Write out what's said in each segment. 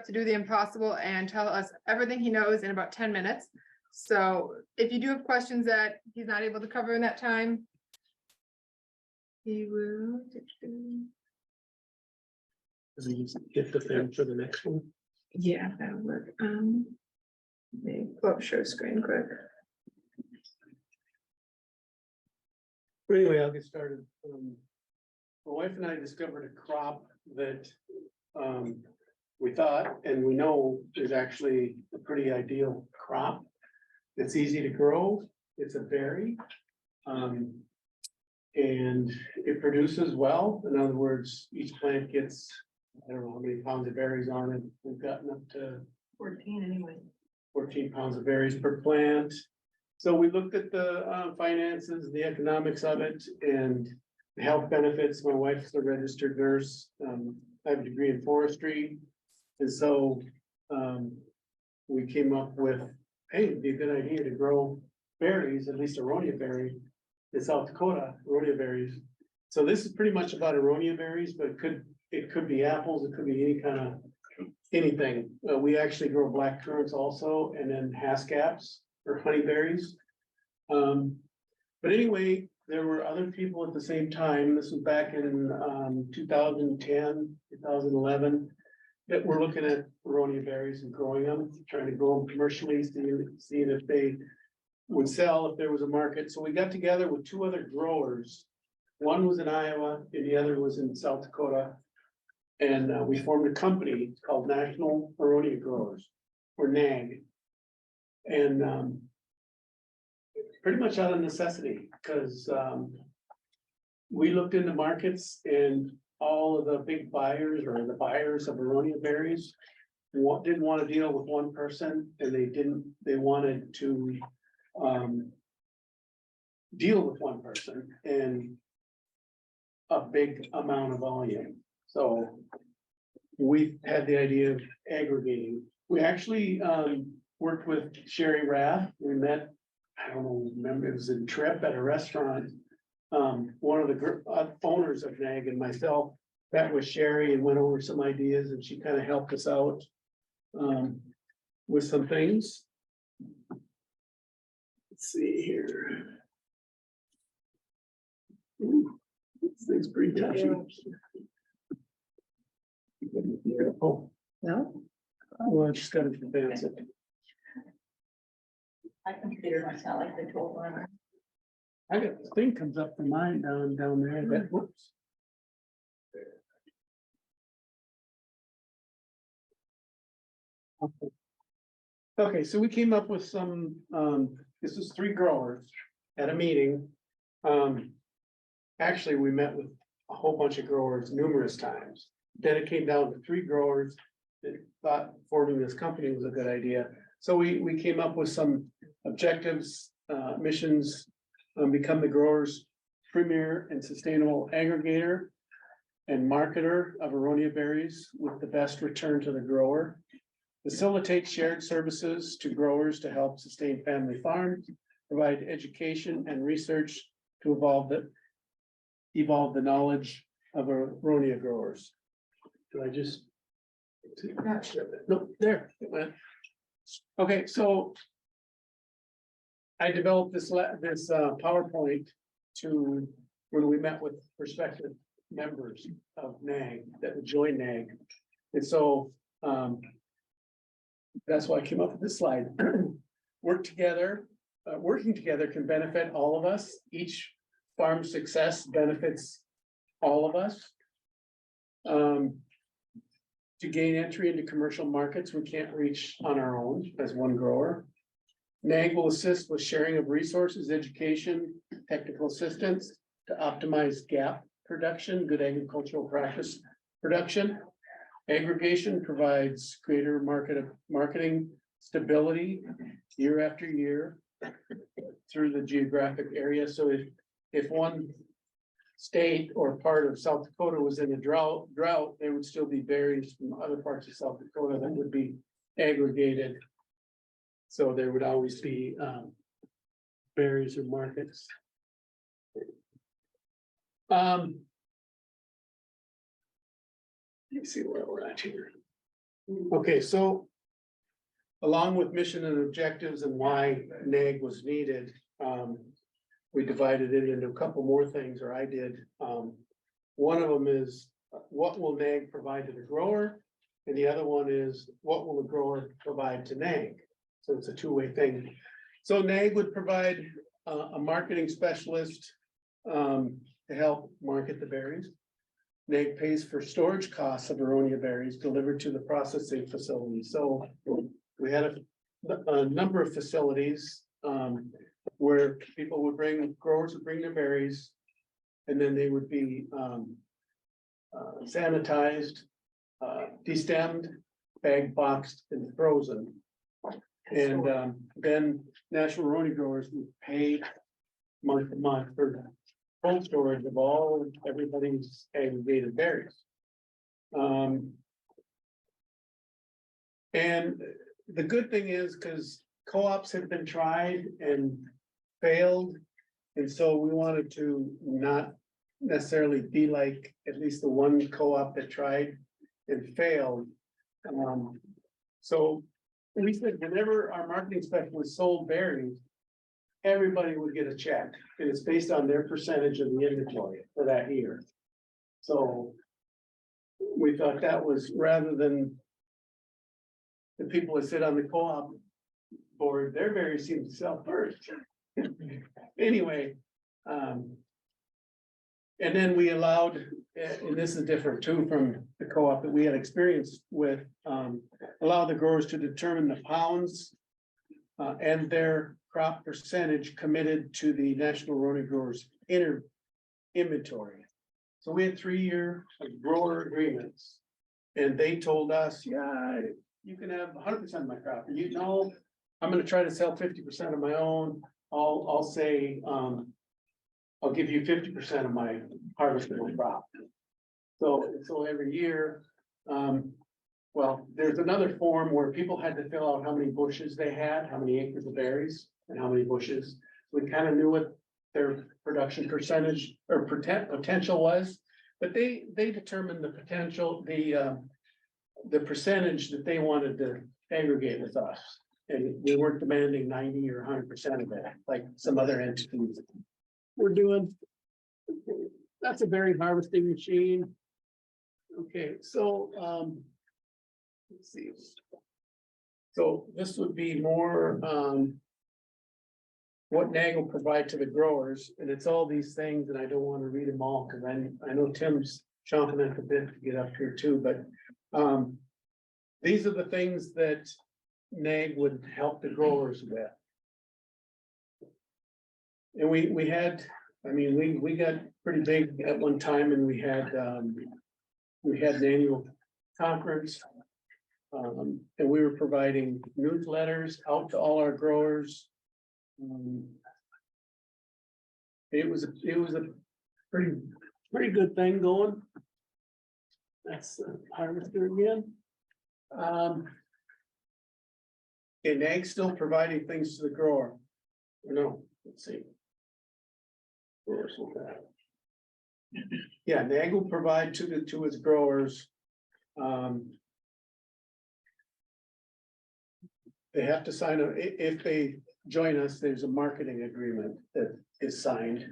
up to do the impossible and tell us everything he knows in about 10 minutes. So if you do have questions that he's not able to cover in that time, he will. Does he get the thing for the next one? Yeah, that'll work. Maybe pull up share screen quick. But anyway, I'll get started. My wife and I discovered a crop that we thought and we know is actually a pretty ideal crop. It's easy to grow. It's a berry. And it produces well. In other words, each plant gets, I don't know how many pounds of berries on it. We've gotten up to 14 anyway. 14 pounds of berries per plant. So we looked at the finances, the economics of it, and the health benefits. My wife's a registered nurse. I have a degree in forestry. And so we came up with, hey, it'd be a good idea to grow berries, at least Aronia berry in South Dakota, Aronia berries. So this is pretty much about Aronia berries, but it could be apples, it could be any kind of anything. We actually grow black currants also, and then haskaps or honeyberries. But anyway, there were other people at the same time. This was back in 2010, 2011, that were looking at Aronia berries and growing them, trying to grow them commercially, seeing if they would sell if there was a market. So we got together with two other growers. One was in Iowa and the other was in South Dakota. And we formed a company called National Aronia Growers, or NAG. And pretty much out of necessity, because we looked into markets and all of the big buyers or the buyers of Aronia berries didn't want to deal with one person, and they wanted to deal with one person and a big amount of volume. So we had the idea of aggregating. We actually worked with Sherry Rath. We met, I don't know, remember, it was a trip at a restaurant. One of the owners of NAG and myself, that was Sherry, and went over some ideas, and she kind of helped us out with some things. Let's see here. Ooh, this thing's pretty touchy. Oh, No? well, I just gotta advance it. My computer must not like the tool one. I got this thing comes up for mine down there, that, whoops. Okay, so we came up with some, this is 3 growers at a meeting. Actually, we met with a whole bunch of growers numerous times. Then it came down to 3 growers that thought forming this company was a good idea. So we came up with some objectives, missions, become the growers' premier and sustainable aggregator and marketer of Aronia berries with the best return to the grower. Facilitate shared services to growers to help sustain family farms, provide education and research to evolve the knowledge of Aronia growers. Do I just? No, there it went. Okay, so I developed this PowerPoint to when we met with prospective members of NAG that would join NAG, and so that's why I came up with this slide. Working together can benefit all of us. Each farm success benefits all of us. To gain entry into commercial markets we can't reach on our own as one grower. NAG will assist with sharing of resources, education, technical assistance to optimize gap production, good agricultural practice production. Aggregation provides greater marketing stability year after year through the geographic area. So if one state or part of South Dakota was in a drought, there would still be berries from other parts of South Dakota that would be aggregated. So there would always be berries or markets. Let me see where we're at here. Okay, so along with mission and objectives and why NAG was needed, we divided it into a couple more things, or I did. One of them is what will NAG provide to the grower? And the other one is what will the grower provide to NAG? So it's a two-way thing. So NAG would provide a marketing specialist to help market the berries. NAG pays for storage costs of Aronia berries delivered to the processing facility. So we had a number of facilities where growers would bring their berries, and then they would be sanitized, destemmed, bag boxed, and frozen. And then National Aronia growers would pay month to month for cold storage of everybody's aggregated berries. And the good thing is, because co-ops have been tried and failed, and so we wanted to not necessarily be like at least the one co-op that tried and failed. So we said whenever our marketing specialist sold berries, everybody would get a check, and it's based on their percentage of the inventory for that year. So we thought that was, rather than the people that sit on the co-op board, their berries seem to sell first. Anyway, and then we allowed, and this is different too from the co-op that we had experience with, allow the growers to determine the pounds and their crop percentage committed to the National Aronia Growers inventory. So we had 3-year grower agreements, and they told us, yeah, you can have 100% of my crop. You know, I'm gonna try to sell 50% of my own. I'll say, I'll give you 50% of my harvestable crop. So every year, well, there's another form where people had to fill out how many bushes they had, how many acres of berries, and how many bushes. We kind of knew what their production percentage or potential was, but they determined the potential, the percentage that they wanted to aggregate with us. And we weren't demanding 90 or 100% of it, like some other entities we're doing. That's a berry harvesting machine. Okay, so let's see. So this would be more what NAG will provide to the growers, and it's all these things, and I don't want to read them all because I know Tim's chomping at the bit to get up here too, but these are the things that NAG would help the growers with. And we had, I mean, we got pretty big at one time, and we had an annual conference. And we were providing newsletters out to all our growers. It was a pretty good thing going. That's the harvester again. And NAG's still providing things to the grower. No, let's see. Where's that? Yeah, NAG will provide to its growers. They have to sign if they join us, there's a marketing agreement that is signed.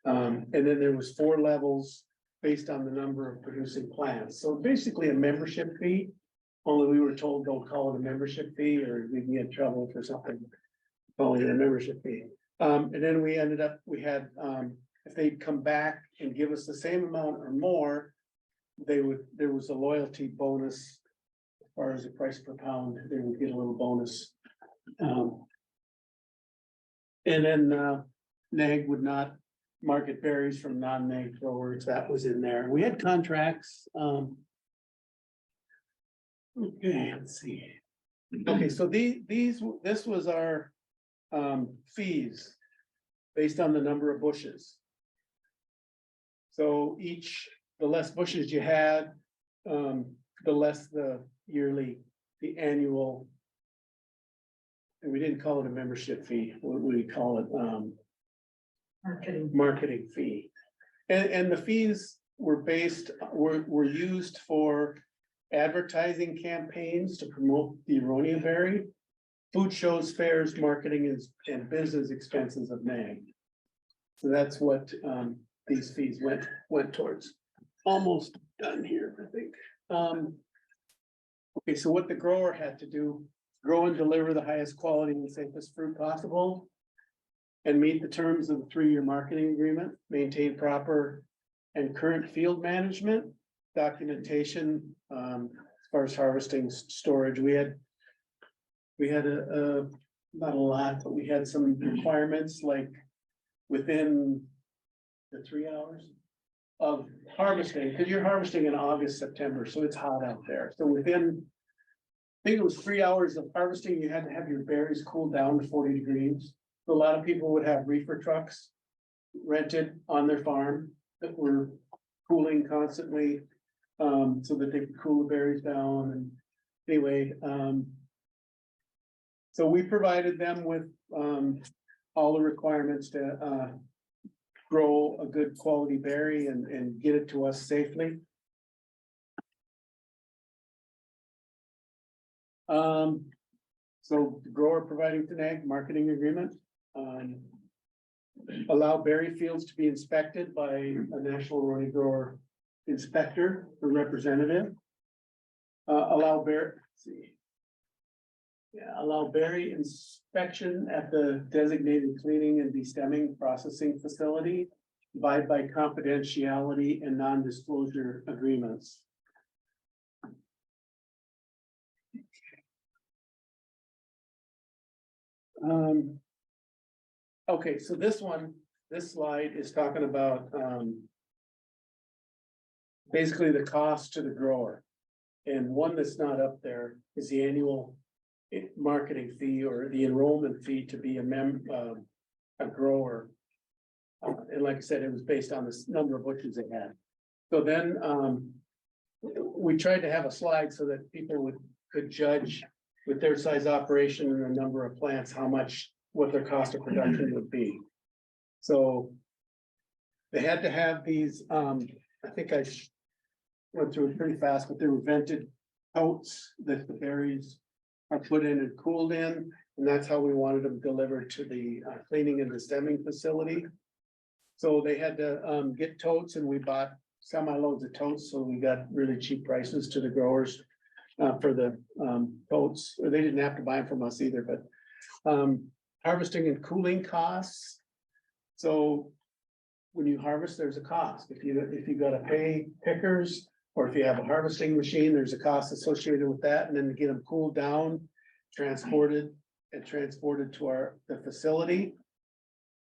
And then there was 4 levels based on the number of producing plants. So basically a membership fee, only we were told don't call it a membership fee or we'd get in trouble for something, calling it a membership fee. And then we had, if they'd come back and give us the same amount or more, there was a loyalty bonus. As far as the price per pound, they would get a little bonus. And then NAG would not market berries from non-NAG growers. That was in there. We had contracts. Okay, let's see. Okay, so this was our fees based on the number of bushes. So the less bushes you had, the less the annual, and we didn't call it a membership fee. What would we call it? Marketing fee. And the fees were used for advertising campaigns to promote the Aronia berry, food shows, fairs, marketing and business expenses of NAG. So that's what these fees went towards. Almost done here, I think. Okay, so what the grower had to do, grow and deliver the highest quality and safest fruit possible. And meet the terms of the 3-year marketing agreement, maintain proper and current field management, documentation, as far as harvesting, storage. We had a not a lot, but we had some requirements like within the 3 hours of harvesting, because you're harvesting in August, September, so it's hot out there. So within, I think it was 3 hours of harvesting, you had to have your berries cooled down to 40 degrees. So a lot of people would have reefer trucks rented on their farm that were cooling constantly, so that they could cool the berries down. And anyway, so we provided them with all the requirements to grow a good quality berry and get it to us safely. So the grower providing to NAG marketing agreement. Allow berry fields to be inspected by a national Aronia grower inspector or representative. Allow berry inspection at the designated cleaning and destemming processing facility. Abide by confidentiality and non-disclosure agreements. Okay, so this slide is talking about basically the cost to the grower. And one that's not up there is the annual marketing fee or the enrollment fee to be a grower. And like I said, it was based on this number of bushels they had. So then we tried to have a slide so that people could judge with their size operation and the number of plants, what their cost of production would be. So they had to have these, I think I went through it pretty fast, but they were vented totes that the berries are put in and cooled in. And that's how we wanted them delivered to the cleaning and destemming facility. So they had to get totes, and we bought semi-loads of totes. So we got really cheap prices to the growers for the totes, or they didn't have to buy them from us either, but harvesting and cooling costs. So when you harvest, there's a cost. If you gotta pay pickers, or if you have a harvesting machine, there's a cost associated with that. And then to get them cooled down, transported to the facility.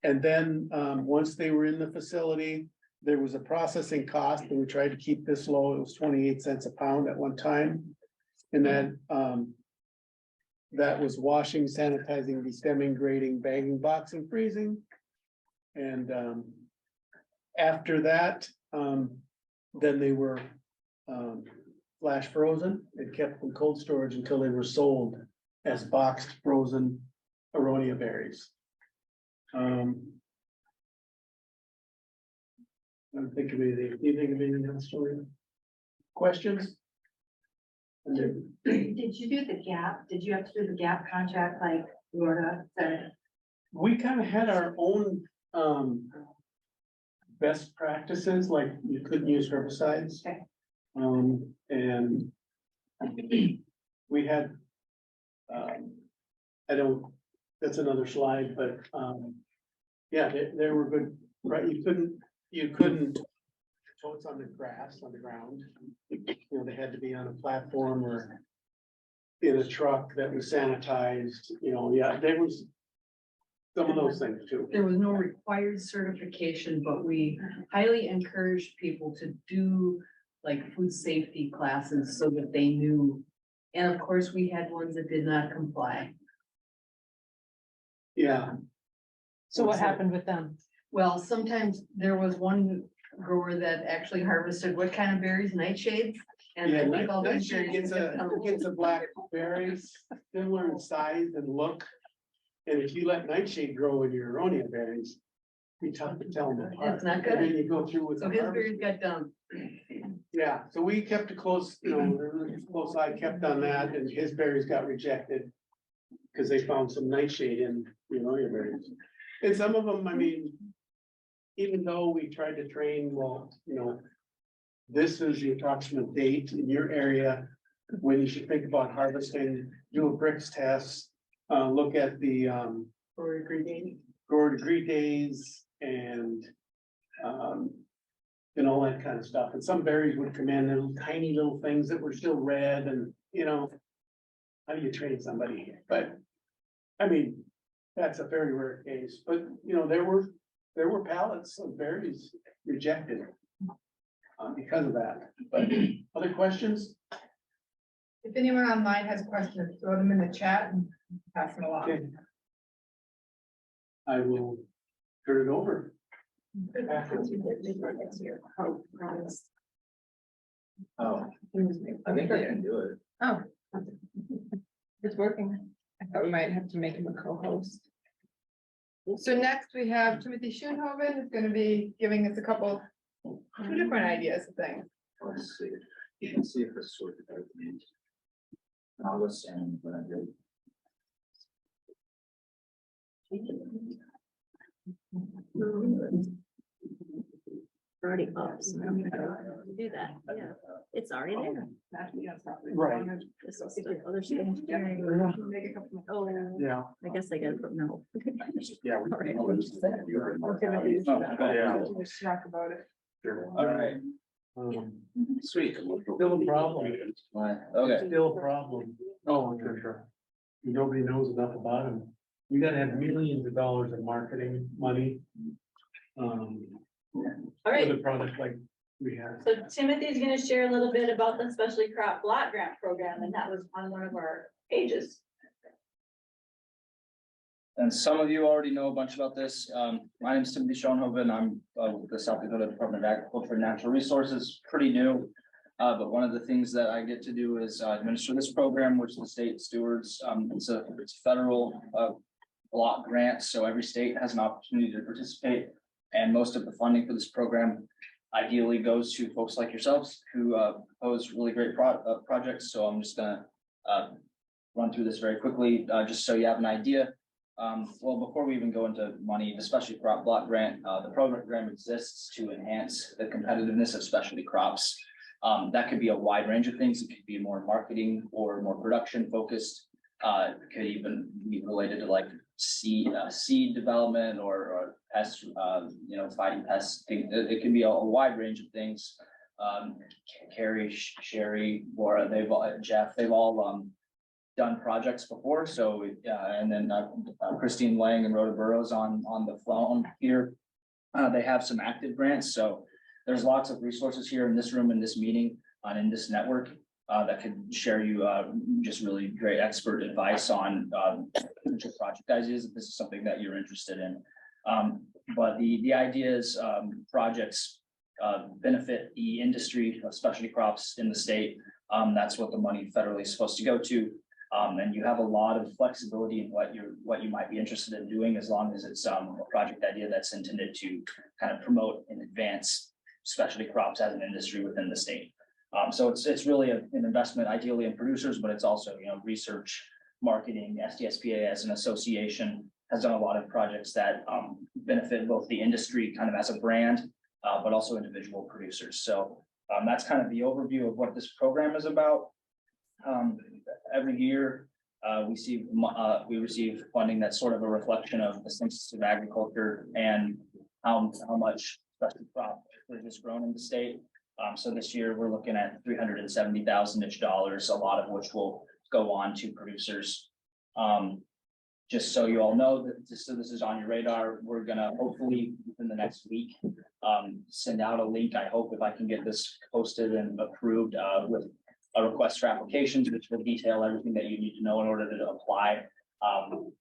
And then once they were in the facility, there was a processing cost, and we tried to keep this low. It was 28 cents a pound at one time. And then that was washing, sanitizing, destemming, grading, bagging, boxing, freezing. And after that, then they were flash frozen and kept in cold storage until they were sold as boxed frozen Aronia berries. I don't think of anything. Do you think of anything else, Julia? Questions? Did you do the gap? Did you have to do the gap contract like Florida said? We kind of had our own best practices, like you couldn't use herbicides. Okay. And we had, that's another slide, but yeah, they were good, right? You couldn't totes on the grass, on the ground. You know, they had to be on a platform or in a truck that was sanitized, you know. Yeah, there was some of those things too. There was no required certification, but we highly encouraged people to do like food safety classes so that they knew. And of course, we had ones that did not comply. Yeah. So what happened with them? Well, sometimes there was one grower that actually harvested what kind of berries? Nightshades? And Yeah, I think all those nightshade berries gets a black berries, similar in size and look. And if you let nightshade grow in your Aronia berries, be tough to tell them apart. It's not good. And then you go through with. So the his harvest. berries got done. Yeah, so we kept a close, close eye kept on that, and his berries got rejected. Cause they found some nightshade in the Aronia berries. And some of them, I mean. Even though we tried to train, well, this is the approximate date in your area. When you should think about harvesting, do a bricks test, look at the Or agree. grower degree days and. And all that kind of stuff, and some berries would come in, little tiny little things that were still red and, how do you train somebody? But. I mean, that's a very rare case, but there were pallets of berries rejected. Because of that, but other questions? If anyone online has questions, throw them in the chat and pass them along. Okay. I will turn it over. Oh, I think I can do it. Oh. It's working. I thought we might have to make him a co-host. So next we have Timothy Schoenhoven, who's gonna be giving us two different ideas of things. Let's see. You can see if it's sorted out. I'll listen when I do. Already up, so I'm gonna do that, yeah, it's already there. Right. This is the other stuff. Oh, Yeah. I guess I gotta put no. Yeah. All right. Just talk about it. All right, sweet. Still a problem. Okay, Still a problem. Oh, sure. Nobody knows enough about them. You gotta have millions of dollars in marketing money. All right, For the product like we have. so Timothy's gonna share a little bit about the specialty crop block grant program, and that was on one of our pages. and some of you already know a bunch about this. My name is Timothy Schoenhoven. I'm with the South Dakota Department of Agriculture and Natural Resources, pretty new. But one of the things that I get to do is administer this program, which the state stewards. It's a federal block grant, so every state has an opportunity to participate. And most of the funding for this program ideally goes to folks like yourselves who pose really great projects. So I'm just gonna run through this very quickly, just so you have an idea. Well, before we even go into money, the specialty crop block grant, the program exists to enhance the competitiveness of specialty crops. That could be a wide range of things. It could be more marketing or more production focused. It could even be related to like seed development or pest, fighting pests. It can be a wide range of things. Carrie, Sherry, Laura, Jeff, they've all done projects before. So, and then Christine Lang and Rhoda Burrows on the phone here. They have some active grants. So there's lots of resources here in this room, in this meeting, and in this network. That could share you just really great expert advice on potential project ideas if this is something that you're interested in. But the idea is projects benefit the industry of specialty crops in the state. That's what the money federally is supposed to go to. And you have a lot of flexibility in what you might be interested in doing, as long as it's a project idea that's intended to kind of promote and advance specialty crops as an industry within the state. So it's really an investment ideally in producers, but it's also, research, marketing. SCBG as an association has done a lot of projects that benefit both the industry kind of as a brand, but also individual producers. So that's kind of the overview of what this program is about. Every year we receive funding that's sort of a reflection of the Census of Agriculture and how much specialty crop is grown in the state. So this year we're looking at $370,000-ish, a lot of which will go on to producers. Just so you all know that this is on your radar, we're gonna hopefully within the next week send out a link. I hope if I can get this posted and approved with a request for applications, which will detail everything that you need to know in order to apply.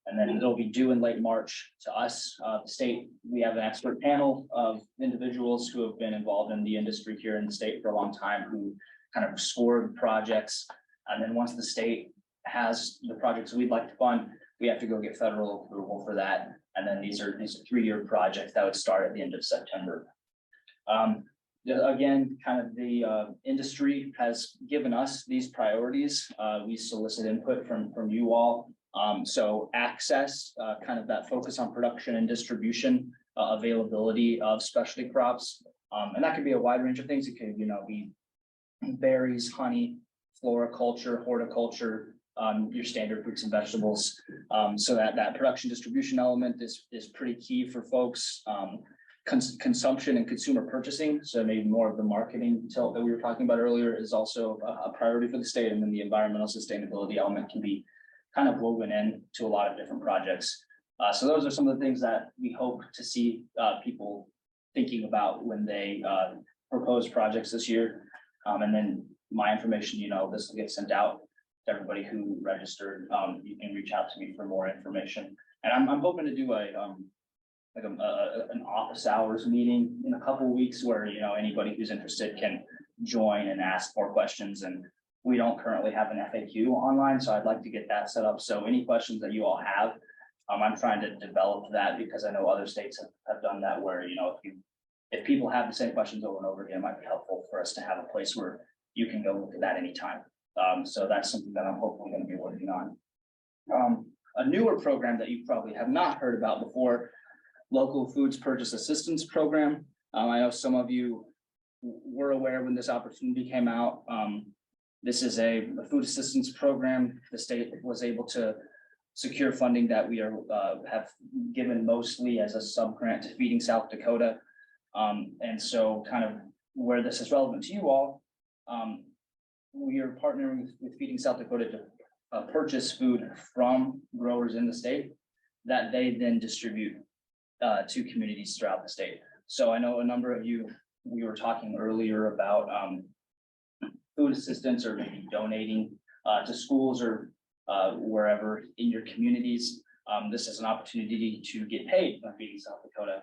And then it'll be due in late March to us, the state. We have an expert panel of individuals who have been involved in the industry here in the state for a long time, who kind of scored projects. And then once the state has the projects we'd like to fund, We have to go get federal approval for that. And then these are 3-year projects that would start at the end of September. Again, kind of the industry has given us these priorities. We solicit input from you all. So access, kind of that focus on production and distribution, availability of specialty crops. And that could be a wide range of things. It could, be berries, honey, floriculture, horticulture, your standard fruits and vegetables. So that production distribution element is pretty key for folks. Consumption and consumer purchasing, so maybe more of the marketing tilt that we were talking about earlier is also a priority for the state, and then the environmental sustainability element can be kind of woven in to a lot of different projects. So those are some of the things that we hope to see people thinking about when they propose projects this year. And then my information, this will get sent out to everybody who registered. You can reach out to me for more information, and I'm hoping to do an office hours meeting in a couple of weeks where, anybody who's interested can join and ask more questions. And we don't currently have an FAQ online, so I'd like to get that set up. So any questions that you all have, I'm trying to develop that because I know other states have done that where, if people have the same questions over and over again, it might be helpful for us to have a place where you can go look at that anytime. So that's something that I'm hopefully going to be working on. A newer program that you probably have not heard about before, Local Foods Purchase Assistance Program. I know some of you were aware when this opportunity came out. This is a food assistance program. The state was able to secure funding that we have given mostly as a sub-grant to Feeding South Dakota. And so kind of where this is relevant to you all, we are partnering with Feeding South Dakota to purchase food from growers in the state that they then distribute to communities throughout the state. So I know a number of you, we were talking earlier about food assistance or maybe donating to schools or wherever in your communities. This is an opportunity to get paid by Feeding South Dakota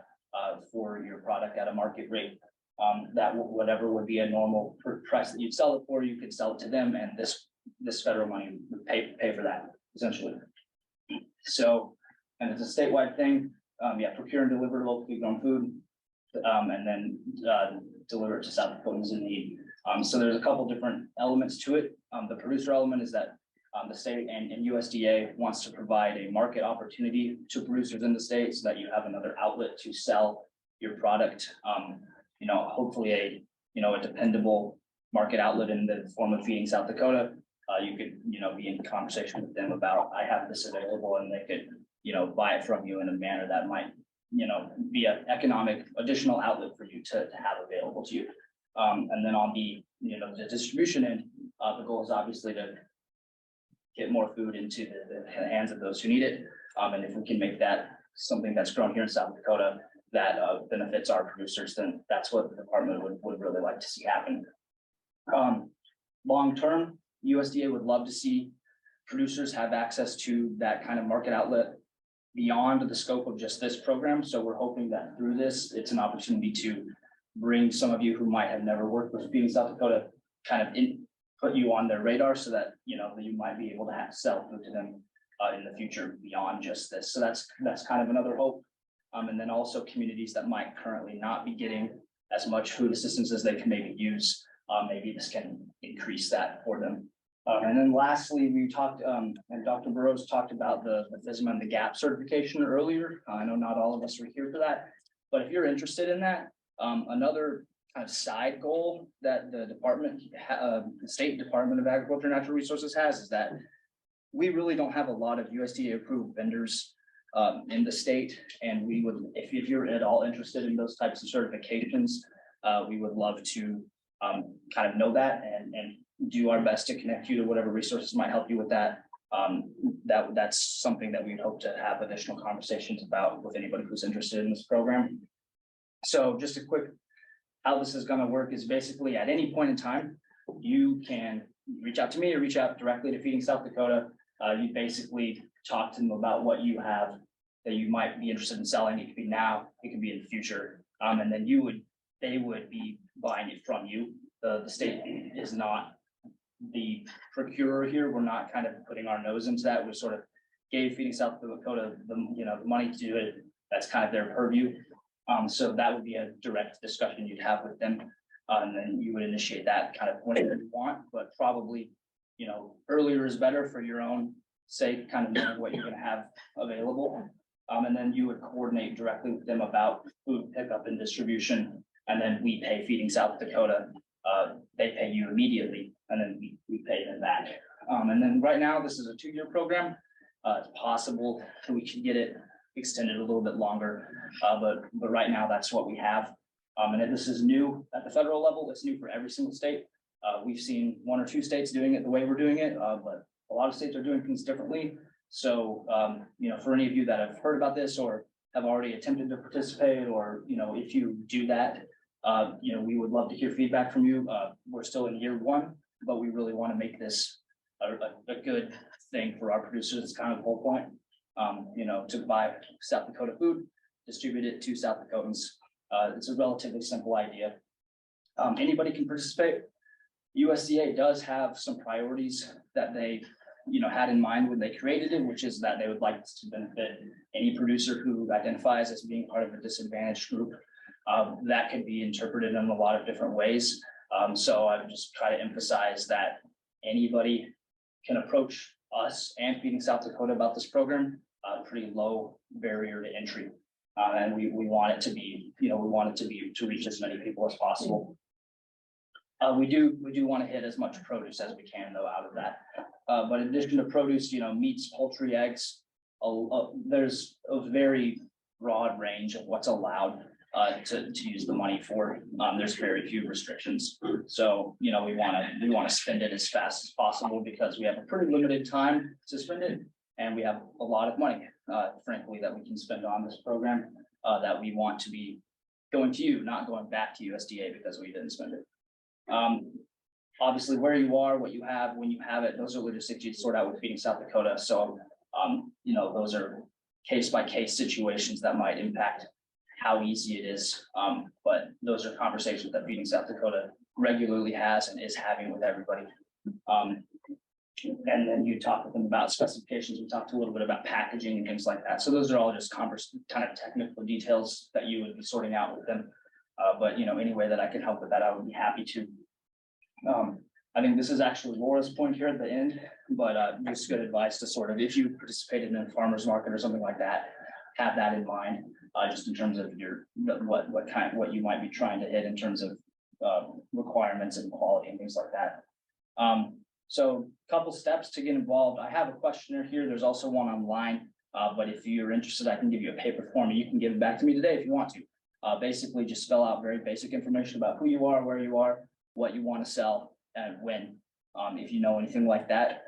for your product at a market rate. That whatever would be a normal price that you'd sell it for, you could sell it to them, and this federal money would pay for that essentially. So, and it's a statewide thing. Procure and deliver locally grown food, and then deliver it to South Dakotans in need. So there's a couple different elements to it. The producer element is that the state and USDA wants to provide a market opportunity to producers in the state so that you have another outlet to sell your product. Hopefully a dependable market outlet in the form of Feeding South Dakota. You could, be in conversation with them about, I have this available, and they could, buy it from you in a manner that might, be an economic additional outlet for you to have available to you. And then on the, the distribution end, the goal is obviously to get more food into the hands of those who need it. And if we can make that something that's grown here in South Dakota that benefits our producers, then that's what the department would really like to see happen. Long term, USDA would love to see producers have access to that kind of market outlet beyond the scope of just this program. So we're hoping that through this, it's an opportunity to bring some of you who might have never worked with Feeding South Dakota, kind of put you on their radar so that, you might be able to sell food to them in the future beyond just this. So that's kind of another hope. And then also communities that might currently not be getting as much food assistance as they can maybe use. Maybe this can increase that for them. And then lastly, we talked, and Dr. Burrows talked about the FSMA and the GAP certification earlier. I know not all of us were here for that, but if you're interested in that, another kind of side goal that the State Department of Agriculture and Natural Resources has is that we really don't have a lot of USDA approved vendors in the state. And we would, if you're at all interested in those types of certifications, we would love to kind of know that and do our best to connect you to whatever resources might help you with that. That's something that we'd hope to have additional conversations about with anybody who's interested in this program. So just a quick, how this is going to work is basically at any point in time, you can reach out to me or reach out directly to Feeding South Dakota. You basically talk to them about what you have that you might be interested in selling. It could be now, it could be in the future. And then they would be buying it from you. The state is not the procurer here. We're not kind of putting our nose into that. We're sort of gave Feeding South Dakota the money to do it, that's kind of their purview. So that would be a direct discussion you'd have with them. And then you would initiate that kind of whenever you want, but probably, earlier is better for your own sake, kind of knowing what you're gonna have available. And then you would coordinate directly with them about food pickup and distribution. And then we pay Feeding South Dakota. They pay you immediately, and then we pay them back. And then right now, this is a 2-year program. It's possible that we could get it extended a little bit longer, but right now that's what we have. And this is new at the federal level. It's new for every single state. We've seen 1 or 2 states doing it the way we're doing it, but a lot of states are doing things differently. So, for any of you that have heard about this or have already attempted to participate, or, if you do that, we would love to hear feedback from you. We're still in year 1, but we really want to make this a good thing for our producers. It's kind of the whole point, to buy South Dakota food, distribute it to South Dakotans. It's a relatively simple idea. Anybody can participate. USDA does have some priorities that they had in mind when they created it, which is that they would like to benefit any producer who identifies as being part of a disadvantaged group. That could be interpreted in a lot of different ways. So I would just try to emphasize that anybody can approach us and Feeding South Dakota about this program. Pretty low barrier to entry. And we want it to be, to reach as many people as possible. We do want to hit as much produce as we can though out of that. But in addition to produce, meats, poultry, eggs, there's a very broad range of what's allowed to use the money for. There's very few restrictions. So, we want to spend it as fast as possible because we have a pretty limited time to spend it. And we have a lot of money, frankly, that we can spend on this program that we want to be going to you, not going back to USDA because we didn't spend it. Obviously, where you are, what you have, when you have it, those are logistics you'd sort out with Feeding South Dakota. So, those are case by case situations that might impact how easy it is. But those are conversations that Feeding South Dakota regularly has and is having with everybody. And then you talk with them about specifications. We talked a little bit about packaging and things like that. So those are all just kind of technical details that you would be sorting out with them. But any way that I can help with that, I would be happy to. I think this is actually Laura's point here at the end, but just good advice to sort of, if you participated in a farmer's market or something like that, have that in mind, just in terms of what you might be trying to hit in terms of requirements and quality and things like that. So a couple steps to get involved. I have a questionnaire here. There's also one online, but if you're interested, I can give you a paper form and you can give it back to me today if you want to. Basically just spell out very basic information about who you are, where you are, what you want to sell, and when, if you know anything like that.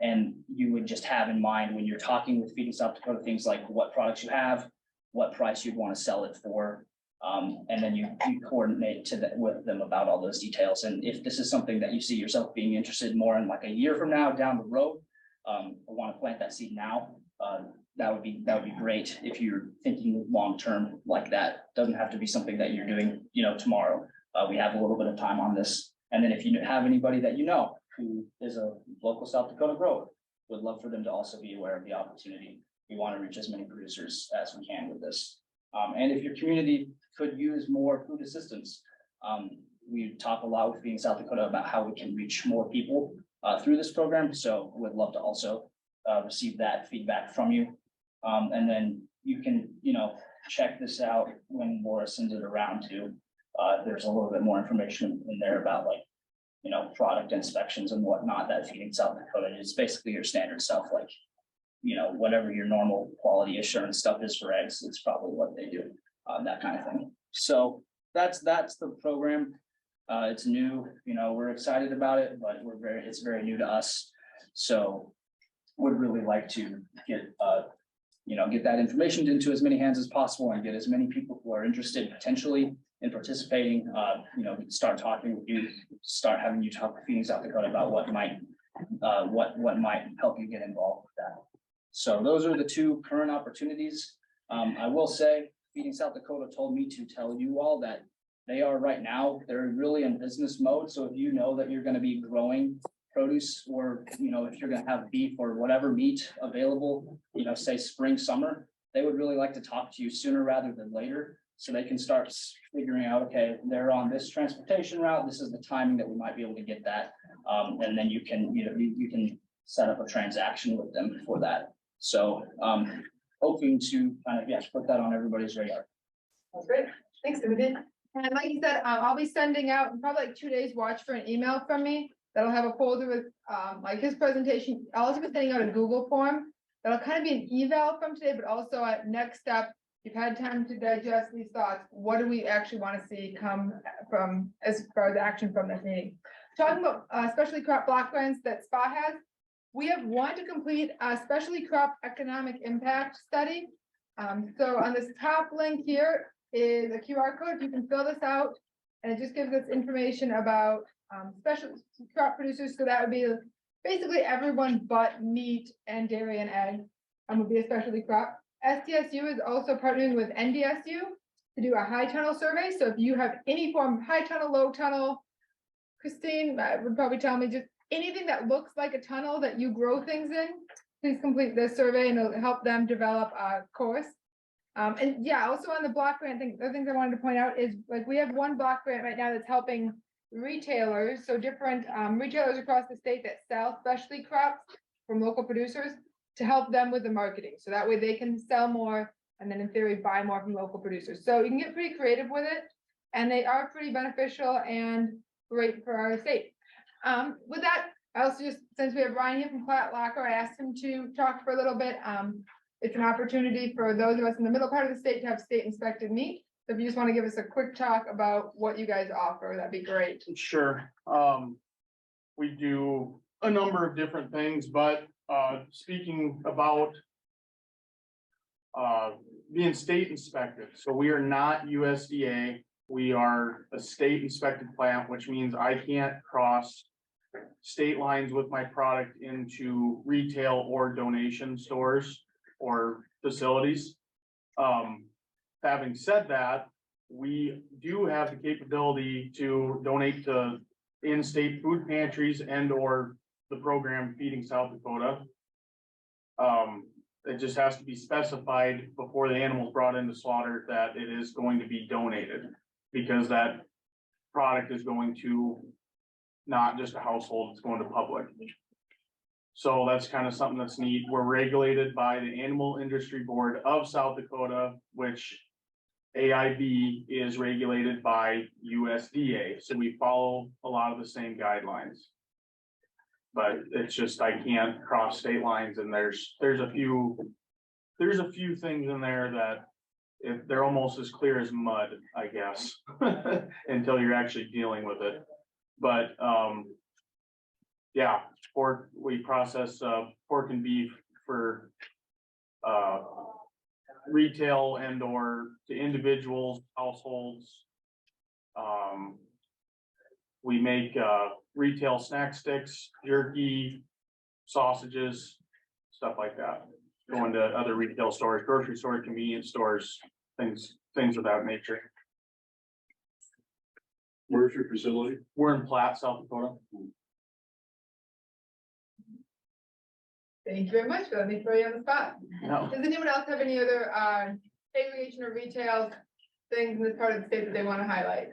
And you would just have in mind when you're talking with Feeding South Dakota, things like what products you have, what price you'd want to sell it for. And then you coordinate with them about all those details. And if this is something that you see yourself being interested more in like a year from now down the road, I want to plant that seed now. That would be great if you're thinking long-term like that. Doesn't have to be something that you're doing, tomorrow. We have a little bit of time on this. And then if you have anybody that who is a local South Dakota grower, would love for them to also be aware of the opportunity. We want to reach as many producers as we can with this. And if your community could use more food assistance, we talk a lot with Feeding South Dakota about how we can reach more people through this program. So would love to also receive that feedback from you. And then you can, check this out when Laura sends it around too. There's a little bit more information in there about product inspections and whatnot that Feeding South Dakota is. Basically your standard stuff, like, whatever your normal quality assurance stuff is for eggs, it's probably what they do, that kind of thing. So that's the program. It's new, we're excited about it, but it's very new to us. So would really like to get that information into as many hands as possible and get as many people who are interested potentially in participating, start talking with you, start having you talk with Feeding South Dakota about what might help you get involved with that. So those are the 2 current opportunities. I will say Feeding South Dakota told me to tell you all that they are right now, they're really in business mode. So if you know that you're going to be growing produce, or, you know, if you're gonna have beef or whatever meat available, you know, say spring, summer, they would really like to talk to you sooner rather than later. So they can start figuring out, okay, they're on this transportation route, this is the timing that we might be able to get that. And then you can, you know, you can set up a transaction with them for that. So, hoping to kind of, yes, put that on everybody's radar. That's great. Thanks, Timothy. And like you said, I'll be sending out in probably like 2 days, watch for an email from me. That'll have a folder with, like his presentation. I'll also be sending out a Google form. That'll kind of be an eval from today, but also a next step. You've had time to digest these thoughts. What do we actually want to see come from as far as action from this meeting? Talking about specialty crop block grants that SPA has, we have one to complete a specialty crop economic impact study. So on this top link here is a QR code. You can fill this out, and it just gives us information about specialty crop producers. So that would be basically everyone but meat and dairy and egg would be a specialty crop. SDSU is also partnering with NDSU to do a high tunnel survey. So if you have any form of high tunnel, low tunnel, Christine would probably tell me just anything that looks like a tunnel that you grow things in, please complete this survey and it'll help them develop a course. And yeah, also on the block grant thing, the things I wanted to point out is like we have one block grant right now that's helping retailers, so different retailers across the state that sell specialty crops from local producers to help them with the marketing. So that way they can sell more and then in theory buy more from local producers. So you can get pretty creative with it and they are pretty beneficial and great for our state. With that, I also just, since we have Ryan here from Platte Locker, I asked him to talk for a little bit. It's an opportunity for those of us in the middle part of the state to have state inspected meat. So if you just want to give us a quick talk about what you guys offer, that'd be great. Sure. We do a number of different things, but speaking about being state inspected. So we are not USDA. We are a state inspected plant, which means I can't cross state lines with my product into retail or donation stores or facilities. Having said that, we do have the capability to donate to in-state food pantries and or the program Feeding South Dakota. It just has to be specified before the animal is brought into slaughter that it is going to be donated, because that product is going to not just a household, it's going to public. So that's kind of something that's neat. We're regulated by the Animal Industry Board of South Dakota, which AIB is regulated by USDA. So we follow a lot of the same guidelines. But it's just, I can't cross state lines, and there's a few things in there that they're almost as clear as mud, I guess, until you're actually dealing with it. But yeah, pork, we process pork and beef for retail and or to individuals, households. We make retail snack sticks, jerky, sausages, stuff like that. Going to other retail stores, grocery stores, convenience stores, things of that nature. Where's your facility? We're in Platte, South Dakota. Thank you very much for letting me throw you on the spot. No. Does anyone else have any other aggregation or retail things in this part of the state that they want to highlight?